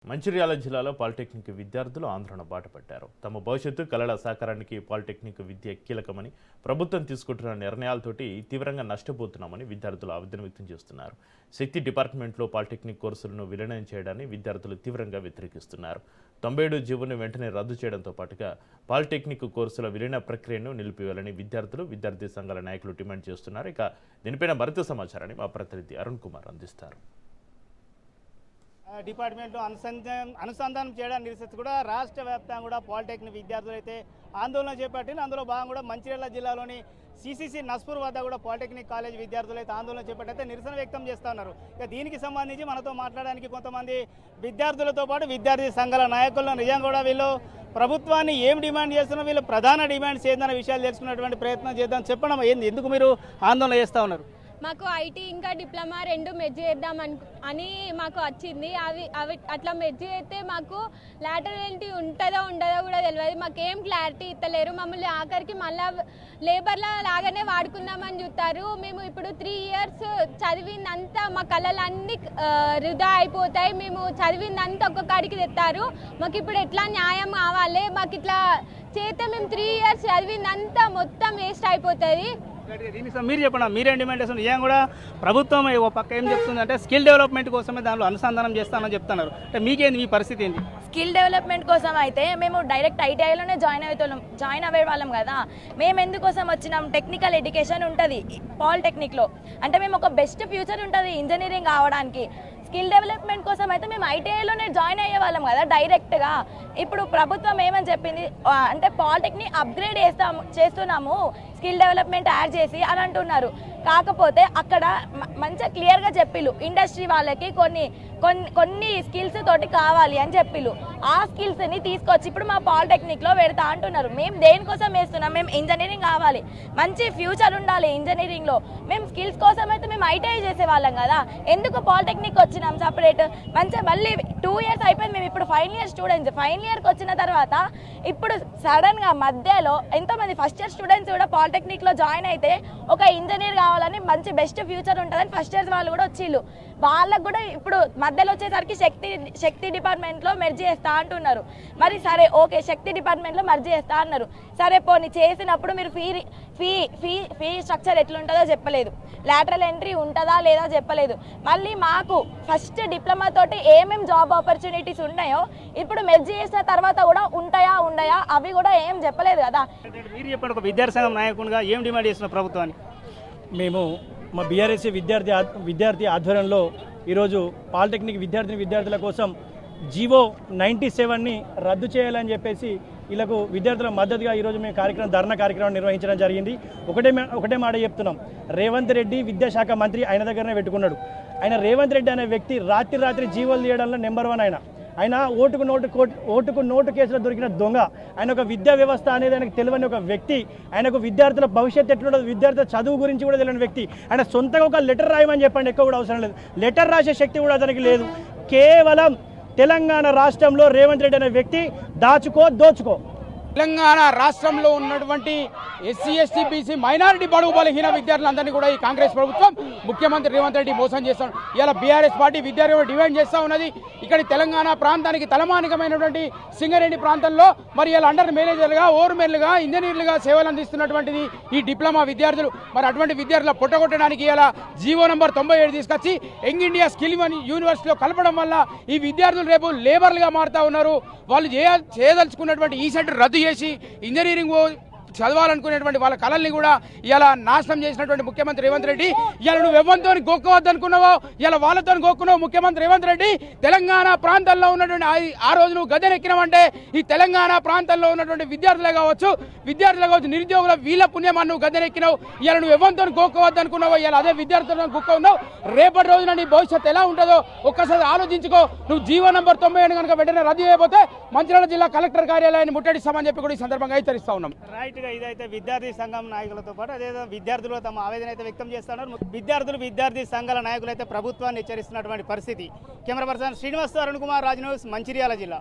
మంచిర్యాల జిల్లాలో పాలిటెక్నిక్ విద్యార్థులు ఆందోళన బాటపట్టారు. తమ భవిష్యత్తు కళల సాకారానికి పాలిటెక్నిక్ విద్య కీలకమని, ప్రభుత్వం తీసుకుంటున్న నిర్ణయాలతోటి తీవ్రంగా నష్టపోతున్నామని విద్యార్థులు ఆవేదన వ్యక్తం చేస్తున్నారు. శక్తి డిపార్ట్మెంట్లో పాలిటెక్నిక్ కోర్సులను విలీనం చేయడాన్ని విద్యార్థులు తీవ్రంగా వ్యతిరేకిస్తున్నారు. 97 జీవోను వెంటనే రద్దు చేయడంతో పాటుగా పాలిటెక్నిక్ కోర్సుల విలీన ప్రక్రియను నిలిపివేయాలని విద్యార్థి సంఘాల నాయకులు డిమాండ్ చేస్తున్నారు. ఇక దీనిపైన మరింత సమాచారాన్ని మా ప్రతినిధి అరుణ్ కుమార్ అందిస్తారు. డిపార్ట్మెంట్లో అనుసంధానం చేయడానికి నిరసిస్తూ కూడా రాష్ట్ర వ్యాప్తంగా కూడా పాలిటెక్నిక్ విద్యార్థులు అయితే ఆందోళన చేపట్టిన అందులో భాగంగా కూడా మంచిర్యాల జిల్లాలోని సిసిసి నస్పూర్ వద్ద కూడా పాలిటెక్నిక్ కాలేజ్ విద్యార్థులు అయితే ఆందోళన చేపట్టి నిరసన వ్యక్తం చేస్తూ ఉన్నారు. ఇక దీనికి సంబంధించి మనతో మాట్లాడడానికి కొంతమంది విద్యార్థులతో పాటు విద్యార్థి సంఘాల నాయకులను నిజంగా కూడా వీళ్ళు ప్రభుత్వాన్ని ఏం డిమాండ్ చేస్తున్నా వీళ్ళు ప్రధాన డిమాండ్స్ ఏందన్న విషయాలు తెలుసుకున్నటువంటి ప్రయత్నం చేద్దాం. చెప్పడం ఎందుకు మీరు ఆందోళన చేస్తూ ఉన్నారు? మాకు ఐటీ ఇంకా డిప్లొమా రెండు మెర్జ్ చేద్దాం అని మాకు వచ్చింది. అవి అట్లా మెర్జ్ చేస్తే మాకు లాటరలిటీ ఉంటుందో ఉండదో కూడా తెలియదు. మాకేం క్లారిటీ ఇస్తలేరు. మమ్మల్ని ఆఖరికి మళ్ళీ లేబర్ల లాగానే వాడుకుందామని చూస్తారు. మేము ఇప్పుడు 3 ఇయర్స్ చదివిందంతా మా కళలన్నీ వృధా అయిపోతాయి. మేము చదివిందంతా ఒక్క కాడికి తెస్తారు. మాకు ఇప్పుడు ఎట్లా న్యాయం కావాలి? మాకు ఇట్లా చేస్తే మేము 3 ఇయర్స్ చదివిందంతా మొత్తం వేస్ట్ అయిపోతుంది. దీనికి మీరు చెప్పండి, మీరేం డిమాండ్ చేస్తున్నారు? ఏం కూడా ప్రభుత్వం ఓ పక్క ఏం చెప్తుంది అంటే స్కిల్ డెవలప్మెంట్ కోసమే దానిలో అనుసంధానం చేస్తామని చెప్తున్నారు. అంటే మీకేంది, మీ పరిస్థితి ఏంటి? స్కిల్ డెవలప్మెంట్ కోసం అయితే మేము డైరెక్ట్ ఐటీఐలోనే జాయిన్ అయ్యే వాళ్ళం కదా. మేము ఎందుకోసం వచ్చినాం? టెక్నికల్ ఎడ్యుకేషన్ ఉంటుంది పాలిటెక్నిక్లో. అంటే మేము ఒక బెస్ట్ ఫ్యూచర్ ఉంటుంది ఇంజనీరింగ్ కావడానికి. స్కిల్ డెవలప్మెంట్ కోసం అయితే మేము ఐటీఐలోనే జాయిన్ అయ్యే వాళ్ళం కదా డైరెక్ట్గా. ఇప్పుడు ప్రభుత్వం ఏమని చెప్పింది అంటే పాలిటెక్నిక్ అప్గ్రేడ్ చేస్తున్నాము స్కిల్ డెవలప్మెంట్ యాడ్ చేసి అని అంటున్నారు. కాకపోతే అక్కడ మంచిగా క్లియర్గా చెప్పిళ్ళు ఇండస్ట్రీ వాళ్ళకి కొన్ని స్కిల్స్ తోటి కావాలి అని చెప్పిళ్ళు. ఆ స్కిల్స్ని తీసుకొచ్చి ఇప్పుడు మా పాలిటెక్నిక్లో పెడతా అంటున్నారు. మేము దేనికోసం వేస్తున్నాం? మేము ఇంజనీరింగ్ కావాలి, మంచి ఫ్యూచర్ ఉండాలి ఇంజనీరింగ్లో. మేము స్కిల్స్ కోసం అయితే మేము ఐటీఐ చేసేవాళ్ళం కదా. ఎందుకు పాలిటెక్నిక్ వచ్చినాం సపరేట్? మంచిగా మళ్ళీ 2 ఇయర్స్ అయిపోయింది. మేము ఇప్పుడు ఫైనల్ ఇయర్ స్టూడెంట్స్. ఫైనల్ ఇయర్కి వచ్చిన తర్వాత ఇప్పుడు సడన్గా మధ్యలో ఎంతోమంది ఫస్ట్ ఇయర్ స్టూడెంట్స్ కూడా పాలిటెక్నిక్లో జాయిన్ అయితే ఒక ఇంజనీర్ కావాలని, మంచి బెస్ట్ ఫ్యూచర్ ఉంటుందని ఫస్ట్ ఇయర్స్ వాళ్ళు కూడా వచ్చిళ్ళు. వాళ్ళకు కూడా ఇప్పుడు మధ్యలో వచ్చేసరికి శక్తి డిపార్ట్మెంట్లో మెర్జ్ చేస్తా అంటున్నారు. మరి సరే ఓకే, శక్తి డిపార్ట్మెంట్లో మెర్జ్ చేస్తా అన్నారు. సరే పోనీ చేసినప్పుడు మీరు ఫీ స్ట్రక్చర్ ఎట్లుంటుందో చెప్పలేదు. లాటరల్ ఎంట్రీ ఉంటుందా లేదా చెప్పలేదు. మళ్ళీ మాకు ఫస్ట్ డిప్లొమా తోటి ఏమేమి జాబ్ ఆపర్చునిటీస్ ఉన్నాయో ఇప్పుడు మెర్జ్ చేసిన తర్వాత కూడా ఉంటాయా ఉండయా అవి కూడా ఏం చెప్పలేదు కదా. మీరు చెప్పండి, ఒక విద్యార్థి సంఘం నాయకునిగా ఏం డిమాండ్ చేస్తున్న ప్రభుత్వాన్ని? మేము మా బీఆర్ఎస్ విద్యార్థి ఆధ్వర్యంలో ఈరోజు పాలిటెక్నిక్ విద్యార్థుల కోసం జీవో 97ని రద్దు చేయాలని చెప్పేసి వీళ్ళకు విద్యార్థుల మద్దతుగా ఈరోజు మేము ధర్నా కార్యక్రమం నిర్వహించడం జరిగింది. ఒకటే మాట చెప్తున్నాం, రేవంత్ రెడ్డి విద్యాశాఖ మంత్రి ఆయన దగ్గరనే పెట్టుకున్నాడు. ఆయన రేవంత్ రెడ్డి అనే వ్యక్తి రాత్రి జీవోలు తీయడంలో నెంబర్ 1. ఆయన ఓటుకు నోటు కేసులో దొరికిన దొంగ. ఆయన ఒక విద్యా వ్యవస్థ అనేది ఆయనకు తెలియని ఒక వ్యక్తి. ఆయనకు విద్యార్థుల భవిష్యత్తు ఎట్లుండదు, విద్యార్థుల చదువు గురించి కూడా తెలియని వ్యక్తి. ఆయన సొంతంగా ఒక లెటర్ రాయమని చెప్పండి, ఎక్కువ కూడా అవసరం లేదు. లెటర్ రాసే శక్తి కూడా అతనికి లేదు. కేవలం తెలంగాణ రాష్ట్రంలో రేవంత్ రెడ్డి అనే వ్యక్తి దోచుకో. తెలంగాణ రాష్ట్రంలో ఉన్నటువంటి ఎస్సీ ఎస్టీ బీసీ మైనారిటీ బడుగు బలహీన విద్యార్థులందరినీ కూడా ఈ కాంగ్రెస్ ప్రభుత్వం ముఖ్యమంత్రి రేవంత్ రెడ్డి మోసం చేస్తాడు. ఇలా బీఆర్ఎస్ పార్టీ విద్యార్థులు డిమాండ్ చేస్తూ ఉన్నది. ఇక్కడ తెలంగాణ ప్రాంతానికి తలమానికమైనటువంటి సింగరేణి ప్రాంతంలో మరి ఇలా అండర్ మేనేజర్లుగా, ఓవర్మెన్లుగా, ఇంజనీర్లుగా సేవలు అందిస్తున్నటువంటిది ఈ డిప్లొమా విద్యార్థులు. మరి అటువంటి విద్యార్థుల పొట్టగొట్టడానికి ఇలా జీవో నంబర్ 97 తీసుకొచ్చి యంగ్ ఇండియా స్కిల్ యూనివర్సిటీలో కలపడం వల్ల ఈ విద్యార్థులు రేపు లేబర్లుగా మారుతూ ఉన్నారు. వాళ్ళు చేయదలుచుకున్నటువంటి ఈ సెట్ రద్దు చేసి ఇంజనీరింగ్ చదవాలనుకునేటువంటి వాళ్ళ కళల్ని కూడా ఇలా నాశనం చేసినటువంటి ముఖ్యమంత్రి రేవంత్ రెడ్డి, ఇలా నువ్వు ఎవరితో గోక్కవద్దు అనుకున్నావో ఇలా వాళ్ళతో గోక్కున్నావు ముఖ్యమంత్రి రేవంత్ రెడ్డి. తెలంగాణ ప్రాంతాల్లో ఉన్నటువంటి ఆ రోజు నువ్వు గద్దెనెక్కినావంటే ఈ తెలంగాణ ప్రాంతాల్లో ఉన్నటువంటి విద్యార్థులే కావచ్చు నిరుద్యోగుల వీళ్ళ పుణ్యమా నువ్వు గద్దెనెక్కినావు. ఇలా నువ్వు ఎవరితో గోక్కవద్దు అనుకున్నావో ఇలా అదే విద్యార్థులతో గొక్క ఉన్నావు. రేపటి రోజున నీ భవిష్యత్తు ఎలా ఉంటుందో ఒక్కసారి ఆలోచించుకో. నువ్వు జీవో నంబర్ 97 కనుక వెంటనే రద్దు చేయకపోతే మంచిర్యాల జిల్లా కలెక్టర్ కార్యాలయాన్ని ముట్టడిస్తామని చెప్పి కూడా ఈ సందర్భంగా హెచ్చరిస్తా ఉన్నాం. ఇదైతే విద్యార్థి సంఘం నాయకులతో పాటు అదే విద్యార్థులు తమ ఆవేదన అయితే వ్యక్తం చేస్తున్నారు. విద్యార్థి సంఘాల నాయకులు అయితే ప్రభుత్వాన్ని హెచ్చరిస్తున్నటువంటి పరిస్థితి. Camera person Srinivas, Arun Kumar, Raj news, Mancherial జిల్లా.